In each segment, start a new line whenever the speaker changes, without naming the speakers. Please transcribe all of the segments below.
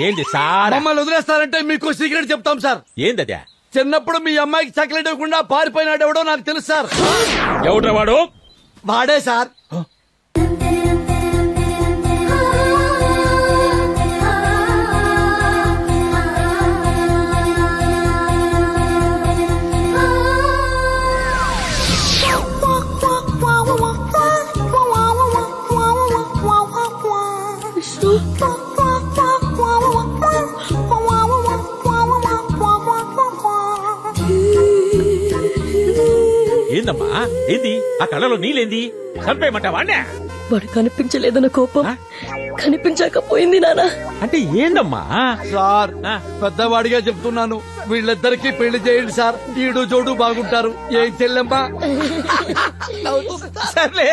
ఏంది సార్?
మమ్మల్ని వదిలేస్తారంటే మీకు సీక్రెట్ చెప్తాం సార్.
ఏందదే?
చిన్నప్పుడు మీ అమ్మాయికి చాక్లెట్ ఇవ్వకుండా పారిపోయినాడు ఎవడో నాకు తెలుసు సార్.
ఎవడ్రా వాడు?
వాడే సార్.
ఏందమ్మా? ఏంది ఆ కళ్ళలో నీళ్ళేంది? చంపేయమంటావా?
వాడు కనిపించలేదన్న కోపం కనిపించకపోయింది నాన్న.
అంటే ఏందమ్మా?
సార్ పెద్దవాడిగా చెప్తున్నాను, వీళ్ళిద్దరికి పెళ్లి చేయండి సార్. ఈడు జోడు బాగుంటారు. ఏం చెల్లెమ్మా?
సర్లే,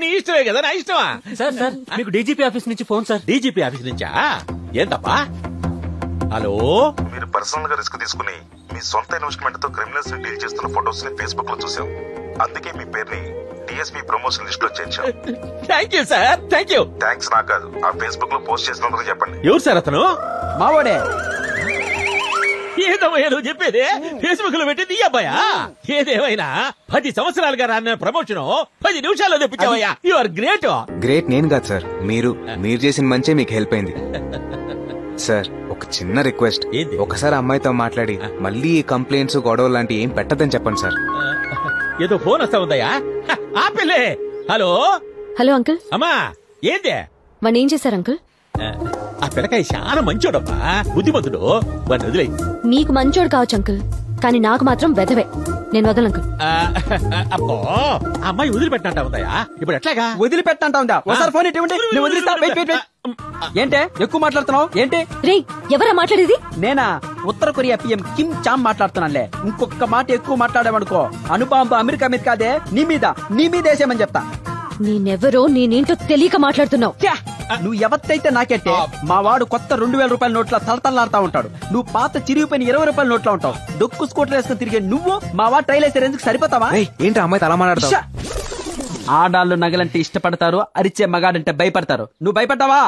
నీ ఇష్టమే కదా, నా ఇష్టమా?
సార్ సార్ మీకు డీజీపీ ఆఫీస్ నుంచి ఫోన్ సార్.
డీజీపీ ఆఫీస్ నుంచా? ఏందప్పా? హలో,
మీరు పర్సనల్ గా రిస్క్ తీసుకుని మీ సొంత ఇన్వెస్ట్మెంట్ తో క్రిమినల్స్ ని డీల్ చేస్తున్న ఫొటోస్ ని ఫేస్బుక్ లో చూసాం. అందుకే మీ పేరుని డిఎస్పీ ప్రమోషన్ లిస్ట్ లో చేర్చాం.
Thank you sir, thank you.
Thanks నాకు కాదు, ఆ ఫేస్బుక్ లో పోస్ట్ చేసినందుకు చెప్పండి.
ఎవరు సార్ అతను?
మావాడే.
ఏదమ్మయ్యా నువ్వు చెప్పేది? ఫేస్బుక్ లో పెట్టింది ఈ అబ్బాయా? ఏదేమైనా 10 సంవత్సరాలుగా రాన్న ప్రమోషన్ 10 నిమిషాల్లో తెప్పించావయ్యా. You are great.
గ్రేట్ నేను కాదు సార్, మీరు చేసిన మంచే మీకు హెల్ప్ అయింది సార్. ఒక చిన్న రిక్వెస్ట్, ఒకసారి అమ్మాయితో మాట్లాడి మళ్ళీ ఈ కంప్లైంట్స్ గొడవ లాంటి ఏం పెట్టదని చెప్పండి సార్.
ఏదో ఫోన్ వస్తా ఉందయ్యా. ఆపిల్లే. Hello
hello uncle.
అమ్మా ఏందే?
వాణ్ణి ఏం చేశారు అంకుల్?
ఆ పిల్లకాయ చాలా మంచోడమ్మా, బుద్ధిమంతుడు. వాడిని వదిలేయి.
నీకు మంచోడు కావచ్చు అంకుల్, కానీ నాకు మాత్రం వెధవే. నేను వదలను అంకుల్.
అబ్బో, ఆ అమ్మాయి వదిలిపెట్టంటా ఉందయ్యా. ఇప్పుడు ఎట్లాగా?
వదిలిపెట్టంటా ఉందా? ఒకసారి ఫోన్ ఇవ్వండి, నేను వదిలిస్తా. ఏంటే ఎక్కువ మాట్లాడుతున్నావు ఏంటి?
రే, ఎవరా మాట్లాడేది?
నేనా? ఉత్తర కొరియా పిఎం కిమ్ చామ్ మాట్లాడుతున్నానులే. ఇంకొక మాట ఎక్కువ మాట్లాడామనుకో అణుబాంబు అమెరికా మీద కాదే నీ మీద వేసేమని చెప్తా.
నేనెవరో నేనేంటో తెలియక మాట్లాడుతున్నావు.
నువ్వు ఎవరితైతే నాకెట్టే. మా వాడు కొత్త 2000 రూపాయల నోట్ల తలతల్లాడుతా ఉంటాడు, నువ్వు పాత చిరిగిపోయిన 20 రూపాయల నోట్లో ఉంటావు. డొక్కు స్కూటర్ వేసుకుని తిరిగే నువ్వు మా వాడు ట్రైల్ వేసే రేంజ్కి సరిపోతావా?
ఏంటి అమ్మాయి అలా మాట్లాడతావు?
ఆడాళ్ళు నగలంటే ఇష్టపడతారు, అరిచే మగాడంటే భయపడతారు. నువ్వు భయపడ్డావా?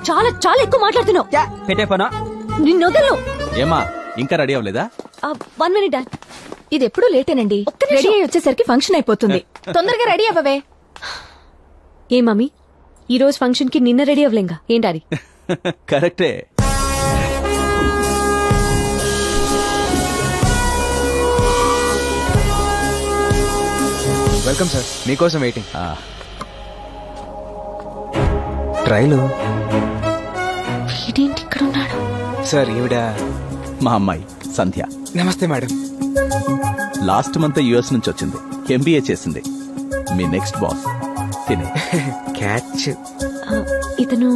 చాలా చాలా ఎక్కువ మాట్లాడుతున్నావు.
పెట్టే ఫోన్.
నిన్ను వదలను.
ఏమా ఇంకా రెడీ అవ్వలేదా?
1 మినిట్. ఇది ఎప్పుడు లేటేనండి. రెడీ అయ్యి వచ్చేసరికి ఫంక్షన్ అయిపోతుంది. తొందరగా రెడీ అవ్వవే. ఏ మమ్మీ, ఈ రోజు ఫంక్షన్ కి నిన్న రెడీ అవ్వలేంగా ఏంటారి?
కరెక్టే.
వెల్కమ్ సార్, మీకోసం వెయిటింగ్. ట్రైలు
వీడేంటి ఇక్కడ ఉన్నాడు?
సార్ ఈవిడ
మా అమ్మాయి సంధ్య.
నమస్తే మేడం.
లాస్ట్ మంత్ యుఎస్ నుంచి వచ్చింది, ఎంబీఏ చేసింది. మీ నెక్స్ట్ బాస్ తినే.
క్యాచ్.
ఇతను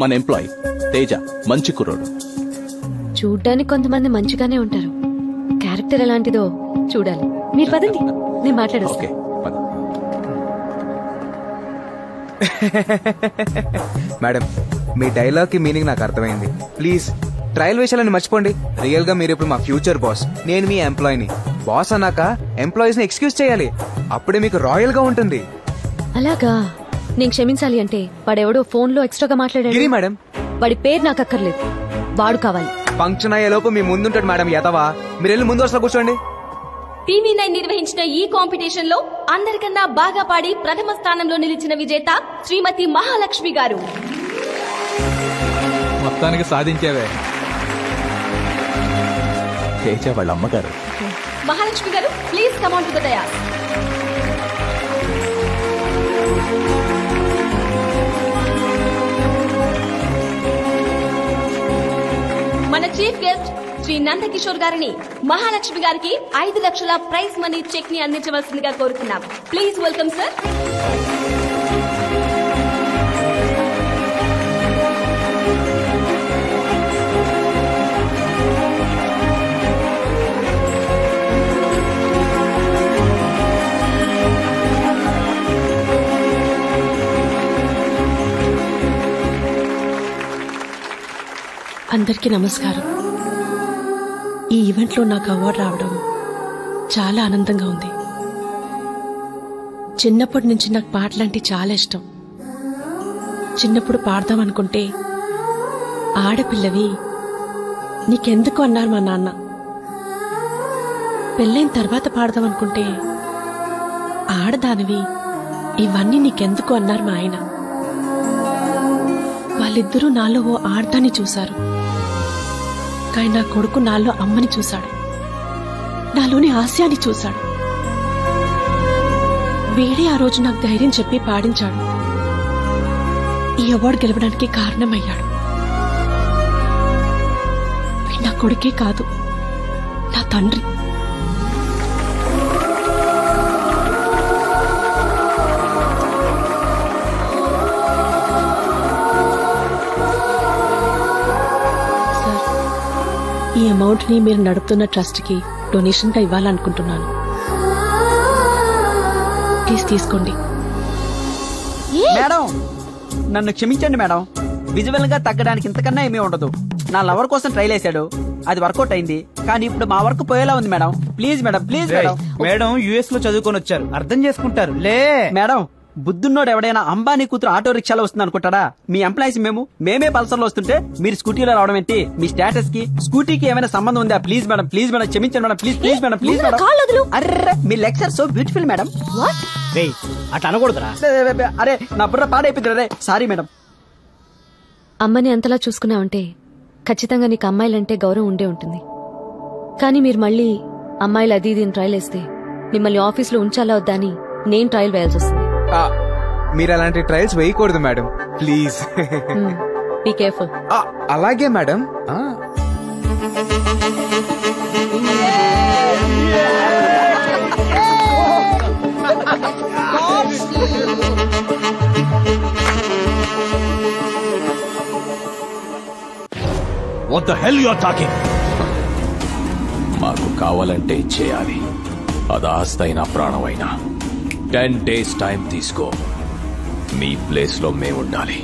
మన ఎంప్లాయీ తేజ, మంచి కుర్రోడు.
చూడ్డానికి కొంతమంది మంచిగానే ఉంటారు, క్యారెక్టర్ ఎలాంటిదో చూడాలి. మీరు పదండి, నేను మాట్లాడేస్తా.
మేడం, మీ డైలాగ్ కి మీనింగ్ నాకు అర్థమైంది. ప్లీజ్ ట్రయల్ విషయాలని మర్చిపోండి. రియల్ గా మీరు ఇప్పుడు మా ఫ్యూచర్ బాస్, నేను మీ ఎంప్లాయీని. బాస్ అన్నాక ఎంప్లాయీస్ ని ఎక్స్క్యూజ్ చేయాలి, అప్పుడే మీకు రాయల్ గా ఉంటుంది.
అలాగా? నేను క్షమించాలి అంటే వాడెవడో ఫోన్ లో ఎక్స్ట్రాగా మాట్లాడాడు.
మేడం,
వాడి పేరు నాకు అక్కర్లేదు, వాడు కావాలి.
ఫంక్షన్ అయ్యేలోపు మీ ముందుంటాడు మేడం. యతవా, మీరు వెళ్ళి ముందు వరుసలో కూర్చోండి.
టీవీ9 నిర్వహించిన ఈ కాంపిటీషన్ లో అందరికన్నా బాగా పాడి ప్రథమ స్థానంలో నిలిచిన విజేత శ్రీమతి మహాలక్ష్మి గారు.
మొత్తానికి సాధించేవే.
తేజ వాళ్ళ అమ్మగారు.
మహాలక్ష్మి గారు, please come on to the dais. మన చీఫ్ గెస్ట్ శ్రీ నందకిషోర్ గారిని మహాలక్ష్మి గారికి 5 లక్షల ప్రైజ్ మనీ చెక్ ని అందించవలసిందిగా కోరుతున్నాం. Please welcome sir.
అందరికీ నమస్కారం. ఈ ఈవెంట్లో నాకు అవార్డు రావడం చాలా ఆనందంగా ఉంది. చిన్నప్పటి నుంచి నాకు పాటలంటే చాలా ఇష్టం. చిన్నప్పుడు పాడదాం అనుకుంటే ఆడపిల్లవి నీకెందుకు అన్నారు మా నాన్న. పెళ్ళైన తర్వాత పాడదామనుకుంటే ఆడదానివి ఇవన్నీ నీకెందుకు అన్నారు మా ఆయన. వాళ్ళిద్దరూ నాలో ఓ ఆడదాన్ని చూశారు, కానీ నా కొడుకు నాలో అమ్మని చూశాడు, నాలోని హాస్యాన్ని చూశాడు. వీడే ఆ రోజు నాకు ధైర్యం చెప్పి పాడించాడు, ఈ అవార్డు గెలవడానికి కారణమయ్యాడు. నా కొడుకే కాదు, నా తండ్రి. సార్, ఈ అమౌంట్ ని మీరు నడుపుతున్న ట్రస్ట్ కి డొనేషన్ గా ఇవ్వాలనుకుంటున్నాను. ప్లీజ్ తీసుకోండి.
మేడం నన్ను క్షమించండి మేడం. విజువల్ గా తగ్గడానికి ఇంతకన్నా ఏమీ ఉండదు. నా లవర్ కోసం ట్రైల్ వేసాడు, అది వర్కౌట్ అయింది, కానీ ఇప్పుడు మా వర్క్ పోయేలా ఉంది madam. Please madam, please madam.
Madam US లో చదువుకొని వచ్చారు, అర్థం చేసుకుంటారు లే.
మేడం బుద్ధున్నోడు ఎవడైనా అంబానీ కూతురు ఆటో రిక్షాలో వస్తుంది అనుకుంటాడా? మీ ఎంప్లాయీస్ మేమే పల్సర్ లో వస్తుంటే మీరు స్కూటీలో రావడం ఏంటి? మీ స్టేటస్ కి స్కూటీకి ఏమైనా సంబంధం ఉందా? ప్లీజ్ మేడం, ప్లీజ్ మేడం, క్షమించండి madam, please please madam, please madam. Array me lecture so beautiful madam.
అట్లా అనకూడదురా.
అరే నా బుర్ర పాడైపోయింది. అరే సారీ మేడం.
అమ్మని అంతలా చూసుకున్నావంటే ఖచ్చితంగా నీకు అమ్మాయిలంటే గౌరవం ఉండే ఉంటుంది. కానీ మీరు మళ్ళీ అమ్మాయిలు అది ఇది ట్రయల్ వేస్తే మిమ్మల్ని ఆఫీసులో ఉంచాలా వద్దా అని నేను ట్రయల్ వేయాల్సి వస్తుంది.
మీరు అలాంటి ట్రయల్స్ వేయకూడదు మేడం, ప్లీజ్.
Be careful.
అలాగే madam.
What the hell you are talking?
మాకు కావాలంటే చేయాలి, అది ఆస్తైనా ప్రాణమైనా. 10 days టైం తీసుకో. మీ ప్లేస్ లో మేముండాలి.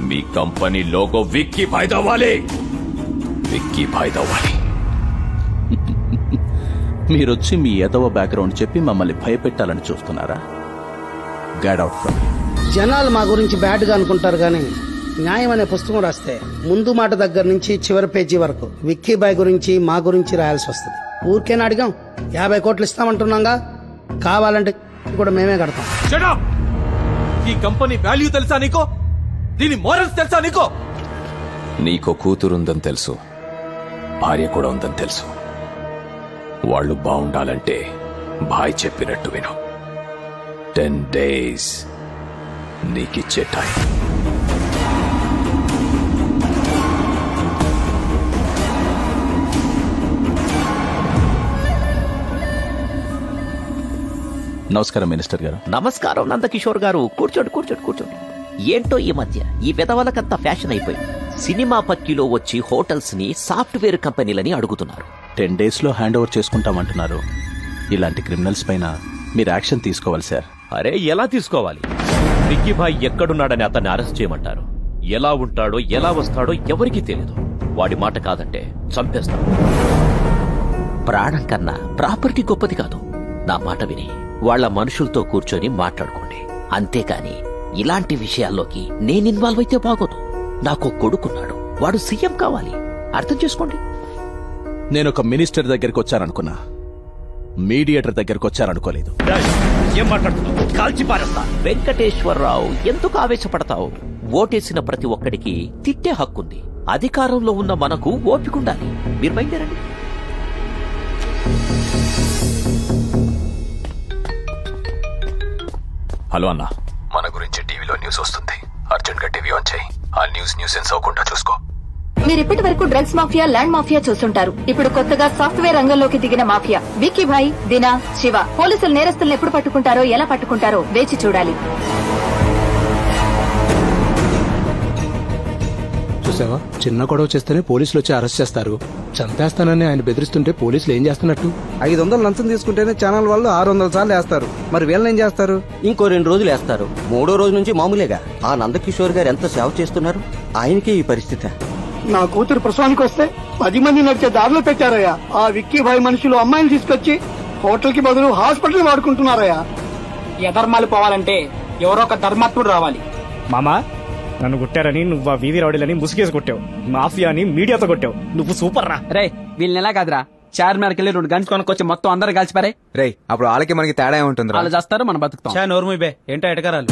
మీ కంపెనీ లోగో విక్కీ భాయ్ దవ్వాలి, విక్కీ భాయ్ దవ్వాలి.
మీరొచ్చి మీ ఎదవ బ్యాక్గ్రౌండ్ చెప్పి మమ్మల్ని భయపెట్టాలని చూస్తున్నారా? Get out from.
జనాలు మా గురించి బ్యాడ్ గా అనుకుంటారు, కానీ న్యాయం అనే పుస్తకం రాస్తే ముందు మాట దగ్గర నుంచి చివరి పేజీ వరకు విక్కీ బాయ్ గురించి మా గురించి రాయాల్సి వస్తుంది. ఊరికేనా అడిగాం? 50 కోట్లు ఇస్తామంటున్నాగా, కావాలంటే కూడా మేమే కడతాం.
Shut up! ఈ కంపెనీ వాల్యూ తెలుసా నీకో? దీని మోరల్స్ తెలుసా నీకో?
నీకో కూతురుందని తెలుసు, భార్య కూడా ఉందని తెలుసు. వాళ్ళు బాగుండాలంటే భాయ్ చెప్పినట్టు విను. 10 days నీకిచ్చే టైం.
నమస్కారం మినిస్టర్ గారు.
నమస్కారం నందకిషోర్ గారు. కూర్చోండి కూర్చోండి కూర్చోండి. ఏంటో ఈ మధ్య ఈ విధవలకంతా ఫ్యాషన్ అయిపోయింది. సినిమా పక్కిలో వచ్చి హోటల్స్ ని సాఫ్ట్వేర్ కంపెనీలని అడుగుతున్నారు.
10 days లో హ్యాండ్ ఓవర్ చేసుకుంటామంటున్నారు. ఇలాంటి క్రిమినల్స్ పైన మీరు యాక్షన్ తీసుకోవాలి సార్.
అరే ఎలా తీసుకోవాలి? విక్కీ భాయ్ ఎక్కడున్నాడని అతన్ని అరెస్ట్ చేయమంటారు. ఎలా ఉంటాడో ఎలా వస్తాడో ఎవరికీ తెలియదు. వాడి మాట కాదంటే చంపేస్తాం.
ప్రాణం కన్నా ప్రాపర్టీ గొప్పది కాదు. నా మాట విని వాళ్ల మనుషులతో కూర్చొని మాట్లాడుకోండి. అంతేకాని ఇలాంటి విషయాల్లోకి నేను ఇన్వాల్వ్ అయితే బాగోదు. నాకు కొడుకున్నాడు, వాడు సీఎం కావాలి. అర్థం చేసుకోండి.
నేను ఒక మినిస్టర్ దగ్గరికి వచ్చాననుకున్నా, మీడియేటర్ దగ్గరకు వచ్చారనుకోలేదు.
ఏం మాట్లాడుతున్నావు? కాల్చి పారేస్తా. వెంకటేశ్వరరావు, ఎందుకు ఆవేశపడతావు? ఓటేసిన ప్రతి ఒక్కడికి తిట్టే హక్కుంది. అధికారంలో ఉన్న మనకు ఓపికండాలి. మీరు బయలుదేరండి.
హలో అన్నా, మన గురించి టీవీలో న్యూస్ వస్తుంది. అర్జెంట్ గా టీవీ ఆన్ చేయి. ఆ న్యూస్ సెన్స్ అవ్వకుండా చూసుకో.
మీరు ఇప్పటి వరకు డ్రగ్స్ మాఫియా, ల్యాండ్ మాఫియా చూస్తుంటారు. ఇప్పుడు కొత్తగా సాఫ్ట్వేర్ రంగంలోకి దిగిన మాఫియా విక్కీ భాయ్, దినా, శివ. పోలీసులు నేరస్తులను ఎప్పుడు పట్టుకుంటారో, ఎలా పట్టుకుంటారో వేచి చూడాలి.
చూసావా, చిన్న గొడవ చేస్తేనే పోలీసులు వచ్చి అరెస్ట్ చేస్తారు. చంపేస్తానని ఆయన బెదిరిస్తుంటే పోలీసులు ఏం చేస్తున్నట్టు?
500 లంచం తీసుకుంటేనే ఛానల్ వాళ్ళు 600 సార్లు వేస్తారు. మరి వీళ్ళని ఏం చేస్తారు?
ఇంకో 2 రోజులు వేస్తారు. 3వ రోజు నుంచి మామూలేగా. ఆ నందకిషోర్ గారు ఎంత సేవ చేస్తున్నారు, ఆయనకే ఈ పరిస్థితి.
నా కూతురు ప్రసవానికి వస్తే 10 మంది నడిచే దారిలో పెట్టారయ్యా. ఆ విక్కీ భాయ్ మనుషులు అమ్మాయిని తీసుకొచ్చి హోటల్ కి బదులు హాస్పిటల్ వాడుకుంటున్నారయ్యా.
ఎధర్మాలు పోవాలంటే ఎవరో ఒక ధర్మాత్ముడు రావాలి. మామా,
నన్ను కొట్టారని నువ్వు ఆ వీధి రౌడీలని ముసుగేసి కొట్టావు, మాఫియాని మీడియాతో కొట్టావు. నువ్వు సూపర్ రా.
రే వీళ్ళని ఎలా కాదురా, చార్మినార్కి వెళ్ళి 2 గన్స్ కొనుక్కొచ్చి మొత్తం అందరు కలిసిపారే.
రే అప్పుడు వాళ్ళకి మనకి తేడా ఏముంటుంది?
వాళ్ళు చేస్తారు, మనం బతుకుతాం.
నోర్మూయ్ బే, ఏంటో ఎటకారాలు.